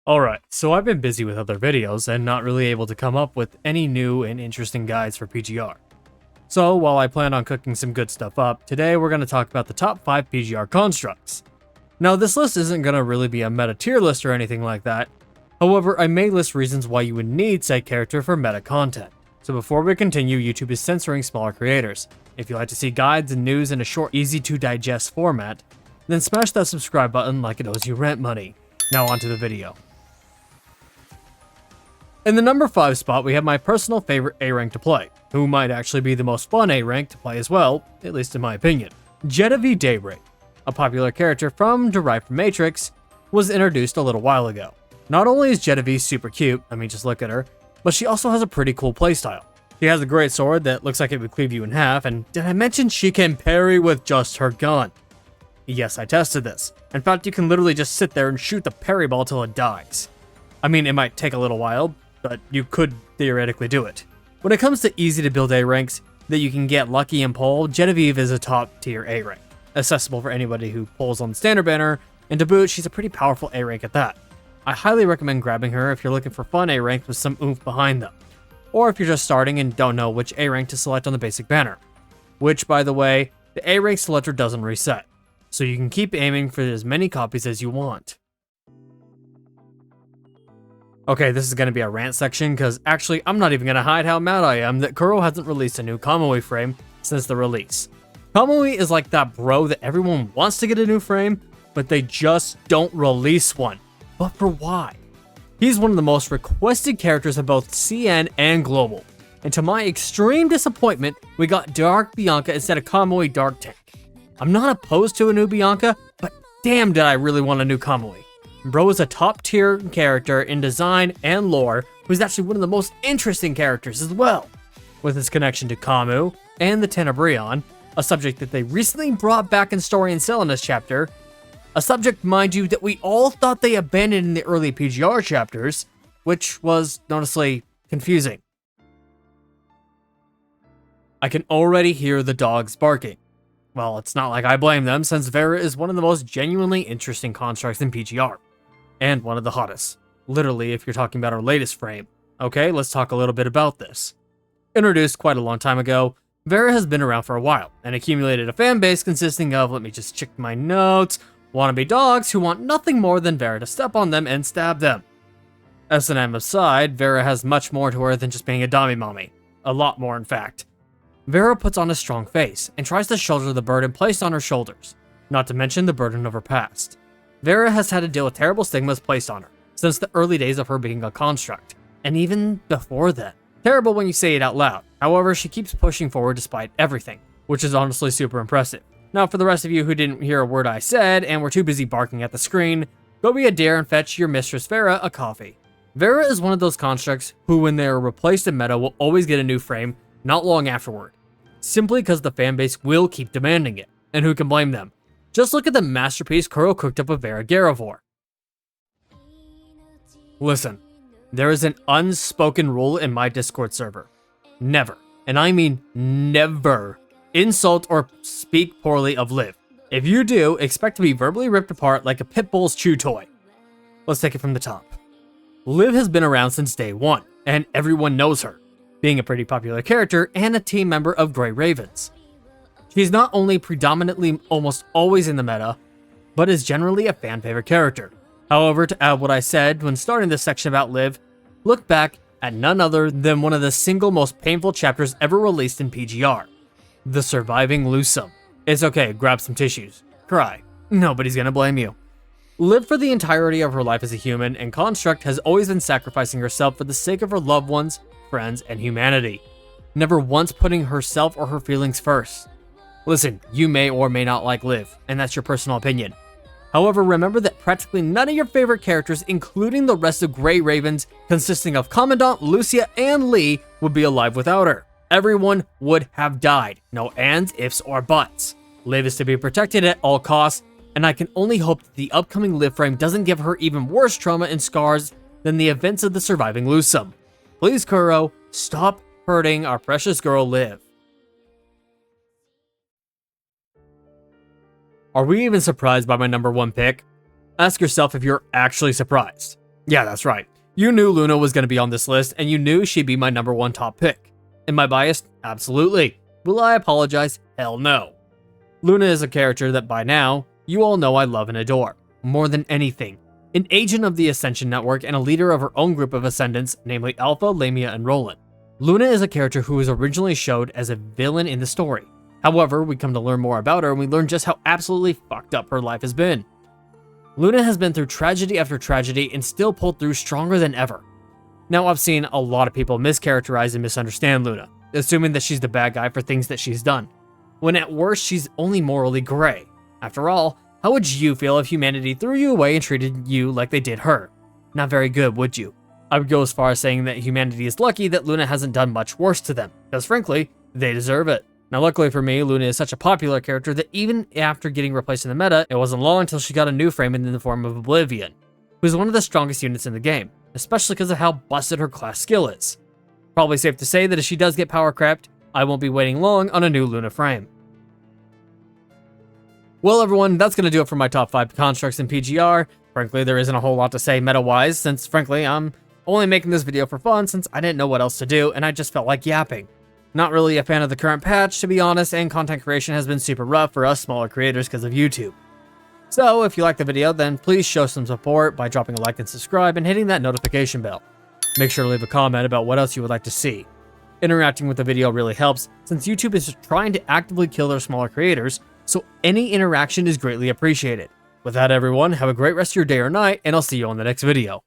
Alright, so I've been busy with other videos and not really able to come up with any new and interesting guides for PGR. So while I plan on cooking some good stuff up, today we're going to talk about the top 5 PGR constructs. Now this list isn't going to really be a meta tier list or anything like that, however I may list reasons why you would need said character for meta content. So before we continue, YouTube is censoring smaller creators. If you like to see guides and news in a short, easy to digest format, then smash that subscribe button like it owes you rent money. Now onto the video. In the number 5 spot, we have my personal favorite A rank to play, who might actually be the most fun A rank to play as well, at least in my opinion. Genevieve Daybreak, a popular character derived from Matrix, was introduced a little while ago. Not only is Genevieve super cute, I mean just look at her, but she also has a pretty cool playstyle. She has a great sword that looks like it would cleave you in half, and did I mention she can parry with just her gun? Yes, I tested this. In fact, you can literally just sit there and shoot the parry ball till it dies. I mean, it might take a little while, but you could theoretically do it. When it comes to easy to build A ranks that you can get lucky and pull, Genevieve is a top tier A rank, accessible for anybody who pulls on the standard banner, and to boot, she's a pretty powerful A rank at that. I highly recommend grabbing her if you're looking for fun A ranks with some oomph behind them, or if you're just starting and don't know which A rank to select on the basic banner. Which, by the way, the A rank selector doesn't reset, so you can keep aiming for as many copies as you want. Okay, this is going to be a rant section, because actually, I'm not even going to hide how mad I am that Kuro hasn't released a new Kamui frame since the release. Kamui is like that bro that everyone wants to get a new frame, but they just don't release one. But for why? He's one of the most requested characters in both CN and Global, and to my extreme disappointment, we got Dark Bianca instead of Kamui Dark Tank. I'm not opposed to a new Bianca, but damn did I really want a new Kamui. Bro is a top tier character in design and lore, who's actually one of the most interesting characters as well. With his connection to Kamu and the Tenebrion, a subject that they recently brought back in Story and Selenus chapter, a subject, mind you, that we all thought they abandoned in the early PGR chapters, which was, honestly, confusing. I can already hear the dogs barking. Well, it's not like I blame them, since Vera is one of the most genuinely interesting constructs in PGR. And one of the hottest. Literally, if you're talking about our latest frame. Okay, let's talk a little bit about this. Introduced quite a long time ago, Vera has been around for a while, and accumulated a fan base consisting of, let me just check my notes, wannabe dogs who want nothing more than Vera to step on them and stab them. S&M aside, Vera has much more to her than just being a dummy mommy. A lot more, in fact. Vera puts on a strong face, and tries to shoulder the burden placed on her shoulders, not to mention the burden of her past. Vera has had to deal with terrible stigmas placed on her, since the early days of her being a construct, and even before then. Terrible when you say it out loud, however she keeps pushing forward despite everything, which is honestly super impressive. Now for the rest of you who didn't hear a word I said and were too busy barking at the screen, go be a dear and fetch your mistress Vera a coffee. Vera is one of those constructs who when they are replaced in meta will always get a new frame not long afterward, simply because the fanbase will keep demanding it, and who can blame them? Just look at the masterpiece Kuro cooked up with Vera Garavor. Listen, there is an unspoken rule in my Discord server. Never, and I mean never, insult or speak poorly of Liv. If you do, expect to be verbally ripped apart like a pit bull's chew toy. Let's take it from the top. Liv has been around since day one, and everyone knows her, being a pretty popular character and a team member of Grey Ravens. She's not only predominantly almost always in the meta, but is generally a fan favorite character. However, to add what I said when starting this section about Liv, look back at none other than one of the single most painful chapters ever released in PGR, The Surviving Lusum. It's okay, grab some tissues. Cry. Nobody's gonna blame you. Liv for the entirety of her life as a human and construct has always been sacrificing herself for the sake of her loved ones, friends, and humanity. Never once putting herself or her feelings first. Listen, you may or may not like Liv, and that's your personal opinion. However, remember that practically none of your favorite characters, including the rest of Grey Ravens, consisting of Commandant, Lucia, and Lee, would be alive without her. Everyone would have died. No ands, ifs, or buts. Liv is to be protected at all costs, and I can only hope that the upcoming Liv frame doesn't give her even worse trauma and scars than the events of The Surviving Lusum. Please, Kuro, stop hurting our precious girl Liv. Are we even surprised by my number 1 pick? Ask yourself if you're actually surprised. Yeah, that's right. You knew Luna was going to be on this list, and you knew she'd be my #1 top pick. Am I biased? Absolutely. Will I apologize? Hell no. Luna is a character that by now, you all know I love and adore. More than anything. An agent of the Ascension Network and a leader of her own group of Ascendants, namely Alpha, Lamia, and Roland. Luna is a character who was originally showed as a villain in the story. However, we come to learn more about her and we learn just how absolutely fucked up her life has been. Luna has been through tragedy after tragedy and still pulled through stronger than ever. Now, I've seen a lot of people mischaracterize and misunderstand Luna, assuming that she's the bad guy for things that she's done, when at worst she's only morally gray. After all, how would you feel if humanity threw you away and treated you like they did her? Not very good, would you? I would go as far as saying that humanity is lucky that Luna hasn't done much worse to them, because frankly, they deserve it. Now, luckily for me, Luna is such a popular character that even after getting replaced in the meta, it wasn't long until she got a new frame in the form of Oblivion, who's one of the strongest units in the game, especially because of how busted her class skill is. Probably safe to say that if she does get power crept, I won't be waiting long on a new Luna frame. Well, everyone, that's going to do it for my top 5 constructs in PGR. Frankly, there isn't a whole lot to say meta-wise, since frankly, I'm only making this video for fun since I didn't know what else to do, and I just felt like yapping. Not really a fan of the current patch, to be honest, and content creation has been super rough for us smaller creators because of YouTube. So, if you liked the video, then please show some support by dropping a like and subscribe and hitting that notification bell. Make sure to leave a comment about what else you would like to see. Interacting with the video really helps, since YouTube is trying to actively kill their smaller creators, so any interaction is greatly appreciated. With that, everyone, have a great rest of your day or night, and I'll see you on the next video.